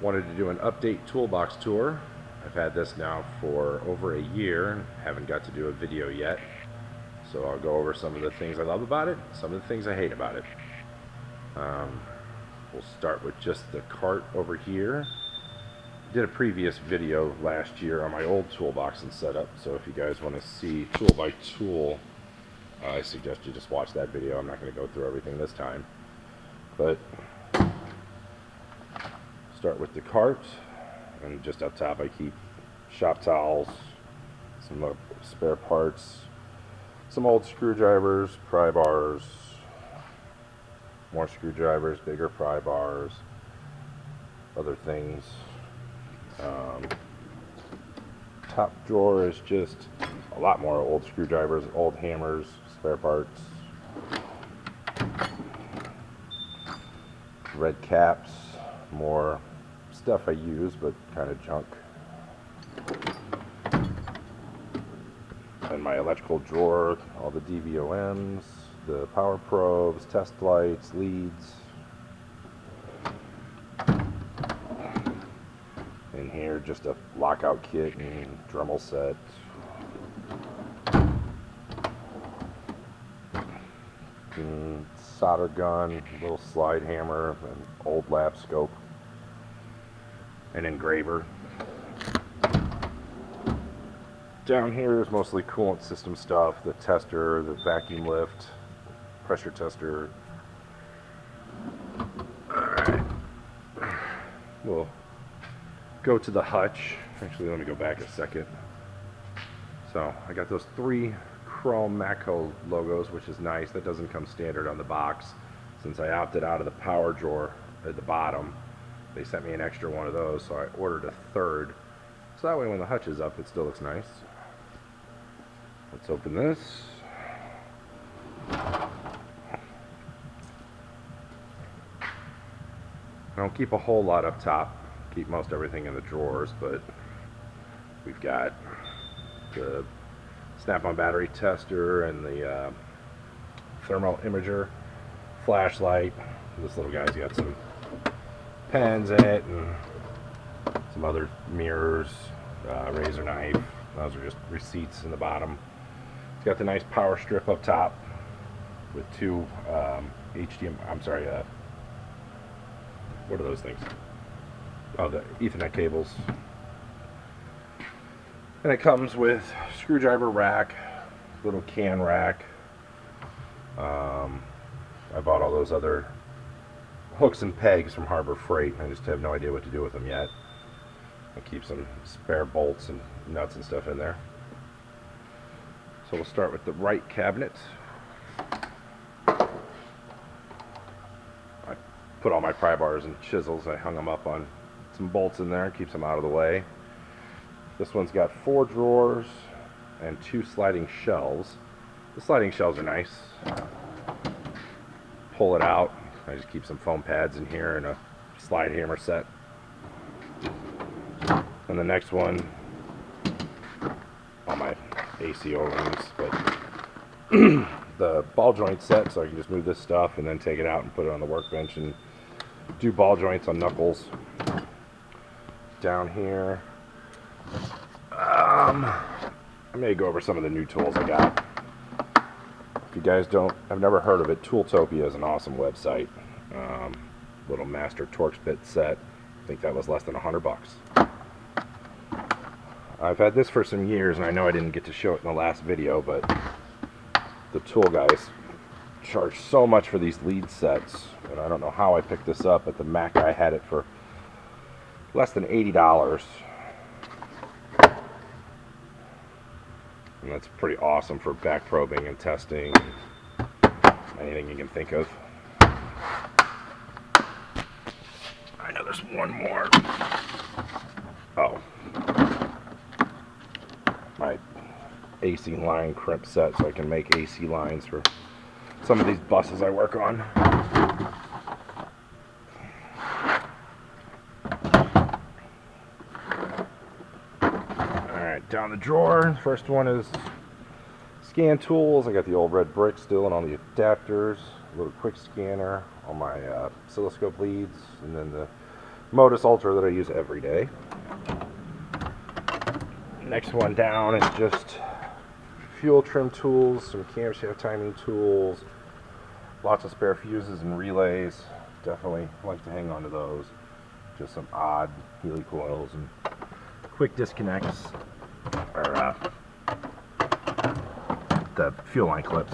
Wanted to do an update toolbox tour. I've had this now for over a year, haven't got to do a video yet, so I'll go over some of the things I love about it, some of the things I hate about it. We'll start with just the cart over here. I did a previous video last year on my old toolbox and setup, so if you guys want to see tool by tool, I suggest you just watch that video. I'm not going to go through everything this time, but start with the cart, and just up top I keep shop towels, some spare parts, some old screwdrivers, pry bars, more screwdrivers, bigger pry bars, other things. Top drawer is just a lot more old screwdrivers, old hammers, spare parts, red caps, more stuff I use but kind of junk. And my electrical drawer, all the DVOMs, the power probes, test lights, leads. In here, just a lockout kit and Dremel set. And solder gun, little slide hammer, an old lap scope, an engraver. Down here is mostly coolant system stuff, the tester, the vacuum lift, pressure tester. Alright, we'll go to the hutch. Actually, let me go back a second. So I got those 3 chrome Matco logos, which is nice. That doesn't come standard on the box. Since I opted out of the power drawer at the bottom, they sent me an extra one of those, so I ordered a 3rd. So that way when the hutch is up, it still looks nice. Let's open this. I don't keep a whole lot up top. Keep most everything in the drawers, but we've got the Snap-on battery tester and the thermal imager, flashlight. This little guy's got some pens in it and some other mirrors, razor knife. Those are just receipts in the bottom. It's got the nice power strip up top with 2 what are those things? Oh, the Ethernet cables. And it comes with screwdriver rack, little can rack. I bought all those other hooks and pegs from Harbor Freight. I just have no idea what to do with them yet. I keep some spare bolts and nuts and stuff in there. So we'll start with the right cabinet. I put all my pry bars and chisels. I hung them up on some bolts in there, keeps them out of the way. This one's got 4 drawers and 2 sliding shelves. The sliding shelves are nice. Pull it out. I just keep some foam pads in here and a slide hammer set. And the next one, all my AC O-rings, but the ball joint set, so I can just move this stuff and then take it out and put it on the workbench and do ball joints on knuckles. Down here, I may go over some of the new tools I got. If you guys have never heard of it, Tooltopia is an awesome website. Little master Torx bit set. I think that was less than $100. I've had this for some years, and I know I didn't get to show it in the last video, but the tool guys charge so much for these lead sets, and I don't know how I picked this up. At the Mac, I had it for less than $80. And that's pretty awesome for back probing and testing, anything you can think of. I know there's one more. Oh. My AC line crimp set, so I can make AC lines for some of these buses I work on. Alright, down the drawer. First one is scan tools. I got the old red brick still and all the adapters, a little quick scanner, all my oscilloscope leads, and then the Modus Ultra that I use every day. Next one down is just fuel trim tools, some camshaft timing tools, lots of spare fuses and relays. Definitely like to hang on to those. Just some odd Healy coils and quick disconnects, or the fuel line clips.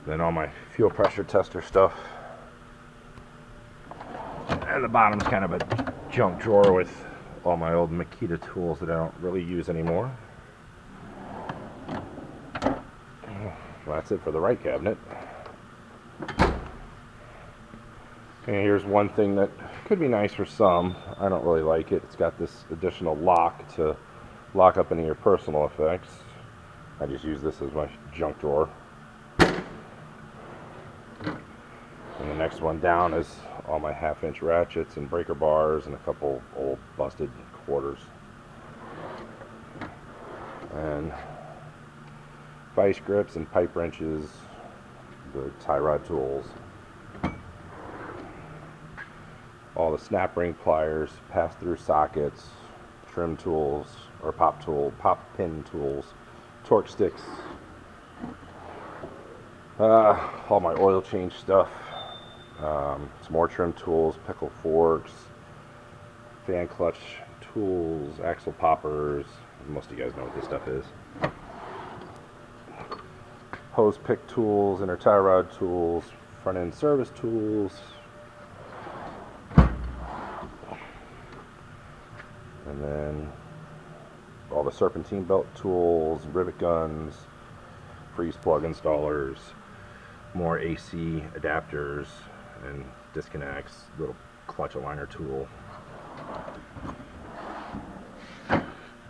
Then all my fuel pressure tester stuff. And the bottom's kind of a junk drawer with all my old Makita tools that I don't really use anymore. Well, that's it for the right cabinet. And here's one thing that could be nice for some. I don't really like it. It's got this additional lock to lock up any of your personal effects. I just use this as my junk drawer. And the next one down is all my 1/2-inch ratchets and breaker bars and a couple old busted quarters. And vice grips and pipe wrenches, the tie rod tools, all the snap ring pliers, pass-through sockets, trim tools, or pop pin tools, torque sticks, all my oil change stuff, some more trim tools, pickle forks, fan clutch tools, axle poppers. Most of you guys know what this stuff is. Hose pick tools, inner tie rod tools, front end service tools, and then all the serpentine belt tools, rivet guns, freeze plug installers, more AC adapters and disconnects, little clutch aligner tool.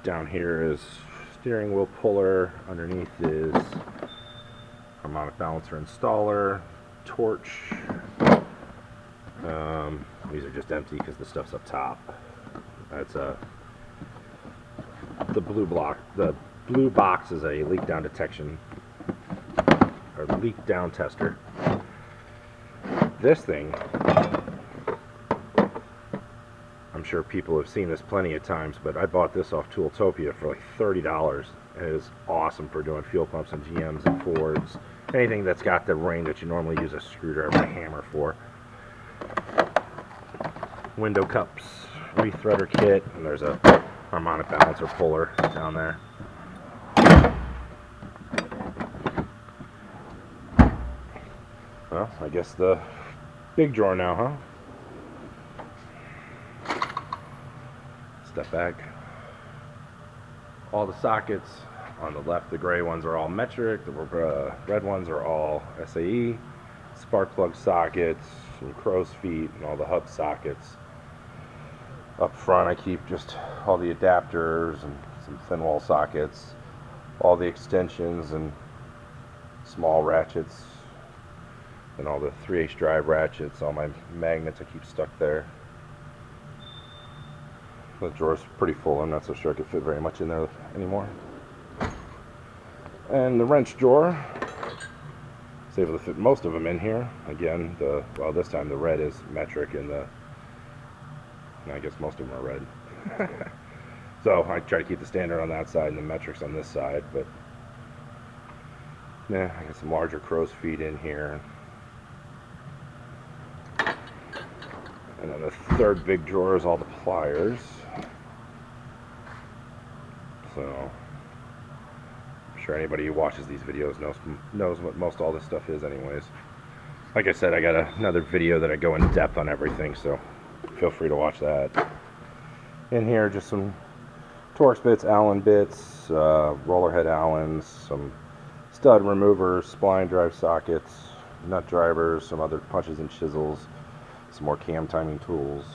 Down here is steering wheel puller. Underneath is harmonic balancer installer, torch. These are just empty because the stuff's up top. That's the blue block. The blue box is a leak down detection or leak down tester. This thing, I'm sure people have seen this plenty of times, but I bought this off Tooltopia for like $30, and it is awesome for doing fuel pumps and GMs and Fords, anything that's got the ring that you normally use a screwdriver or hammer for. Window cups, rethreader kit, and there's a harmonic balancer puller down there. Well, I guess the big drawer now, huh? Step back. All the sockets on the left, the gray ones are all metric, the red ones are all SAE, spark plug sockets, some crow's feet, and all the hub sockets. Up front I keep just all the adapters and some thin wall sockets, all the extensions and small ratchets, and all the 3/8 drive ratchets, all my magnets I keep stuck there. The drawer's pretty full. I'm not so sure I could fit very much in there anymore. And the wrench drawer, I was able to fit most of them in here. Again, well, this time the red is metric and I guess most of them are red. So I try to keep the standard on that side and the metrics on this side, but yeah, I got some larger crow's feet in here. And then the third big drawer is all the pliers. So I'm sure anybody who watches these videos knows what most all this stuff is anyways. Like I said, I got another video that I go in depth on everything, so feel free to watch that. In here, just some Torx bits, Allen bits, roller head Allens, some stud removers, spline drive sockets, nut drivers, some other punches and chisels, some more cam timing tools.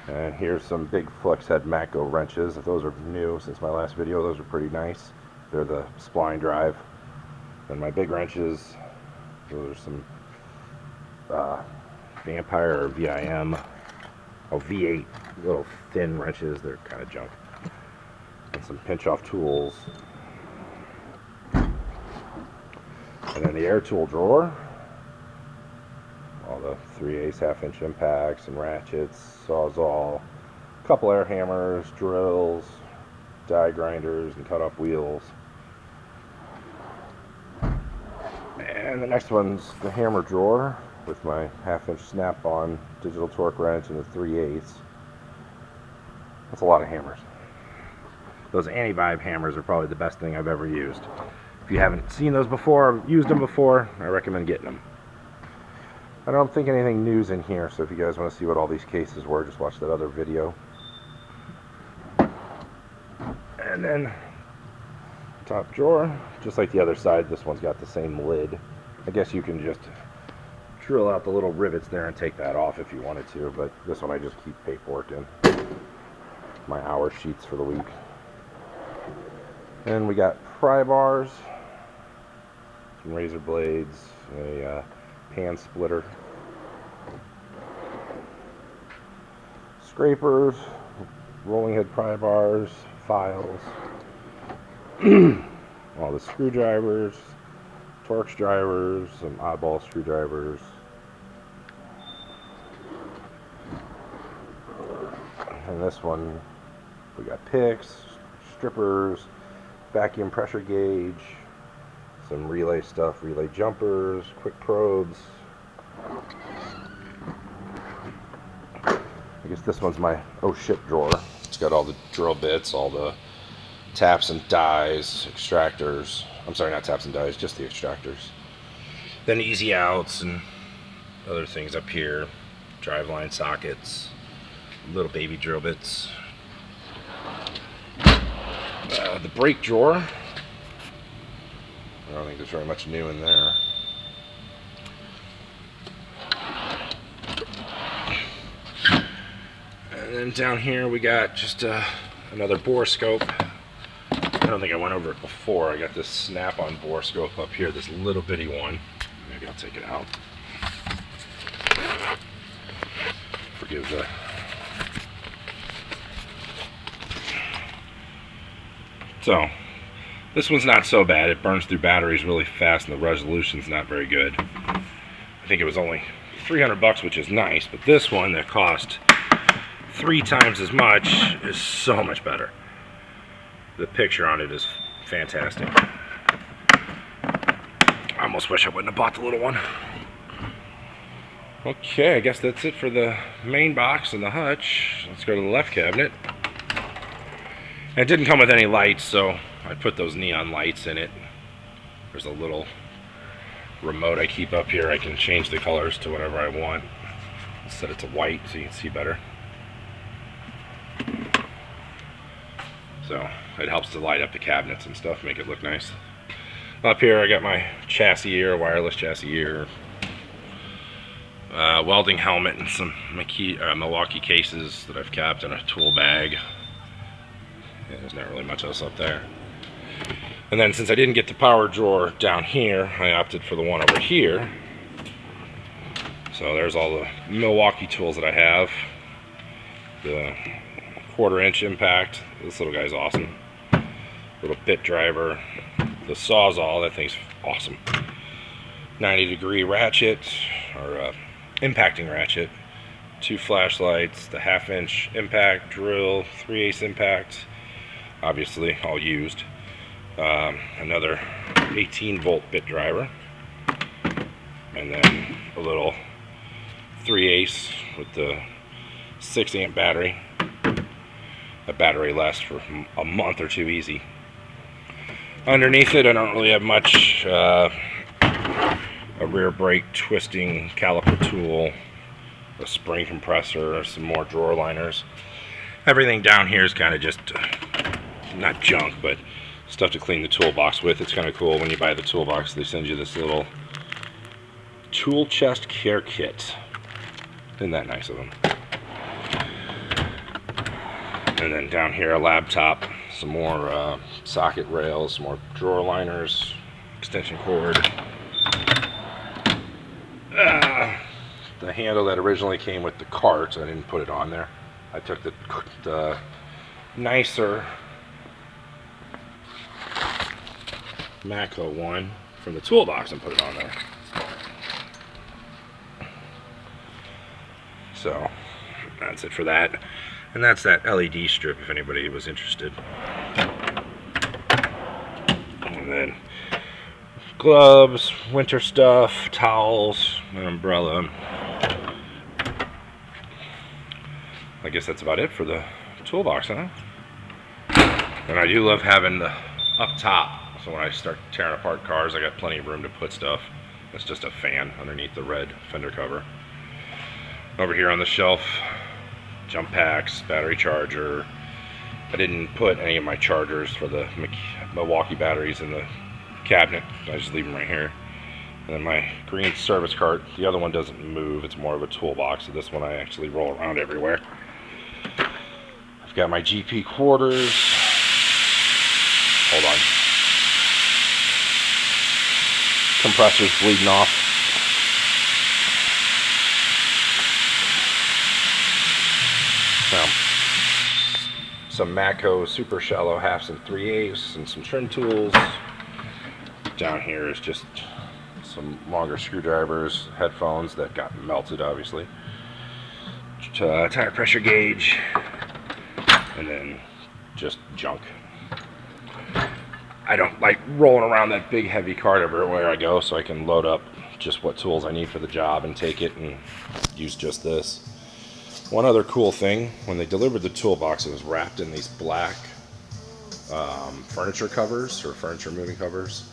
And here's some big flex head Matco wrenches. If those are new since my last video, those are pretty nice. They're the spline drive. And my big wrenches, those are some Vampire or VIM, V8 little thin wrenches. They're kind of junk. And some pinch off tools. And then the air tool drawer. all the 3/8 half-inch impacts and ratchets, sawzall, a couple air hammers, drills, die grinders, and cut-off wheels. And the next one's the hammer drawer with my half-inch snap-on digital torque wrench and the 3/8. That's a lot of hammers. Those Anti-Vibe hammers are probably the best thing I've ever used. If you haven't seen those before, or used them before, I recommend getting them. I don't think anything new's in here, so if you guys want to see what all these cases were, just watch that other video. And then top drawer, just like the other side, this one's got the same lid. I guess you can just drill out the little rivets there and take that off if you wanted to, but this one I just keep paperwork in. My hour sheets for the week. And we got pry bars, some razor blades, a pan splitter, scrapers, rolling head pry bars, files, all the screwdrivers, Torx drivers, some oddball screwdrivers, and this one we got picks, strippers, vacuum pressure gauge, some relay stuff, relay jumpers, quick probes. I guess this one's my oh shit drawer. It's got all the drill bits, all the taps and dies, extractors. I'm sorry, not taps and dies, just the extractors. Then easy outs and other things up here. Driveline sockets, little baby drill bits. The brake drawer. I don't think there's very much new in there. And then down here we got just another bore scope. I don't think I went over it before. I got this snap-on bore scope up here, this little bitty one. Maybe I'll take it out. Forgive the... So, this one's not so bad. It burns through batteries really fast and the resolution's not very good. I think it was only 300 bucks, which is nice, but this one that cost 3 times as much is so much better. The picture on it is fantastic. I almost wish I wouldn't have bought the little one. Okay, I guess that's it for the main box and the hutch. Let's go to the left cabinet. And it didn't come with any lights, so I put those neon lights in it. There's a little remote I keep up here. I can change the colors to whatever I want. Set it to white so you can see better. So it helps to light up the cabinets and stuff, make it look nice. Up here I got my chassis ear, wireless chassis ear, welding helmet, and some Milwaukee cases that I've kept in a tool bag. Yeah, there's not really much else up there. And then since I didn't get the power drawer down here, I opted for the one over here. So there's all the Milwaukee tools that I have. The 1/4 inch impact. This little guy's awesome. Little bit driver. The Sawzall, that thing's awesome. 90-degree ratchet, or impacting ratchet. 2 flashlights, the 1/2 inch impact drill, 3/8 impact. Obviously all used. Another 18-volt bit driver, and then a little 3/8 with the 6-amp battery. That battery lasts for a month or 2 easy. Underneath it I don't really have much. A rear brake twisting caliper tool, a spring compressor, some more drawer liners. Everything down here is kind of just not junk, but stuff to clean the toolbox with. It's kind of cool when you buy the toolbox, they send you this little tool chest care kit. Isn't that nice of them? And then down here a laptop, some more socket rails, some more drawer liners, extension cord. The handle that originally came with the cart, I didn't put it on there. I took the nicer Matco one from the toolbox and put it on there. So that's it for that. And that's that LED strip if anybody was interested. And then gloves, winter stuff, towels, an umbrella. I guess that's about it for the toolbox, huh? And I do love having the up top, so when I start tearing apart cars, I got plenty of room to put stuff. It's just a fan underneath the red fender cover. Over here on the shelf, jump packs, battery charger. I didn't put any of my chargers for the Milwaukee batteries in the cabinet. I just leave them right here. And then my green service cart. The other one doesn't move. It's more of a toolbox. So this one I actually roll around everywhere. I've got my GP quarters. Hold on. Compressor's bleeding off. Now, some Matco super shallow 1/2 and 3/8 and some trim tools. Down here is just some longer screwdrivers, headphones that got melted obviously, tire pressure gauge, and then just junk. I don't like rolling around that big heavy cart everywhere I go, so I can load up just what tools I need for the job and take it and use just this. One other cool thing, when they delivered the toolbox, it was wrapped in these black furniture covers, or furniture moving covers.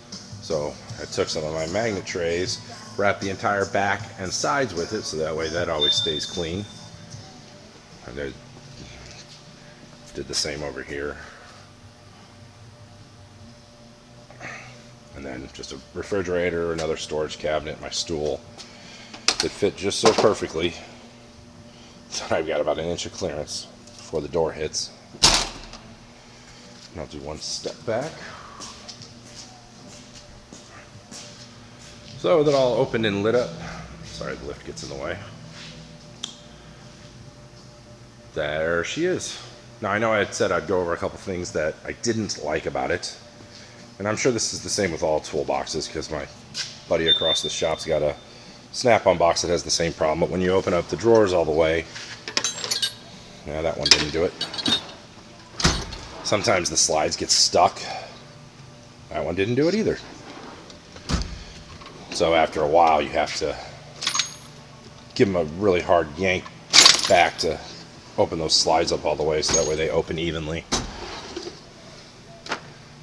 So I took some of my magnet trays, wrapped the entire back and sides with it, so that way that always stays clean. And I did the same over here. And then just a refrigerator, another storage cabinet, my stool. It fit just so perfectly. So I've got about 1 inch of clearance before the door hits. And I'll do one step back. So with it all opened and lit up, sorry the lift gets in the way. There she is. Now I know I had said I'd go over a couple things that I didn't like about it. And I'm sure this is the same with all toolboxes, because my buddy across the shop's got a Snap-on box that has the same problem. But when you open up the drawers all the way, yeah, that one didn't do it. Sometimes the slides get stuck. That one didn't do it either. So after a while, you have to give them a really hard yank back to open those slides up all the way, so that way they open evenly.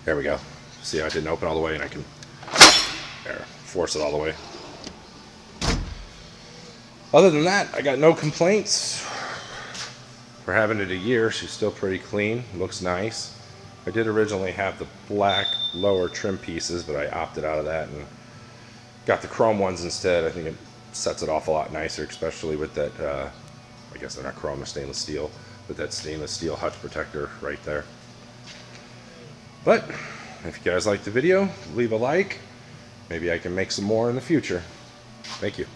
There we go. See how it didn't open all the way, and I can force it all the way. Other than that, I got no complaints. For having it a year, she's still pretty clean. Looks nice. I did originally have the black lower trim pieces, but I opted out of that and got the chrome ones instead. I think it sets it off a lot nicer, especially with that, I guess they're not chrome, they're stainless steel, with that stainless steel hutch protector right there. But if you guys liked the video, leave a like. Maybe I can make some more in the future. Thank you.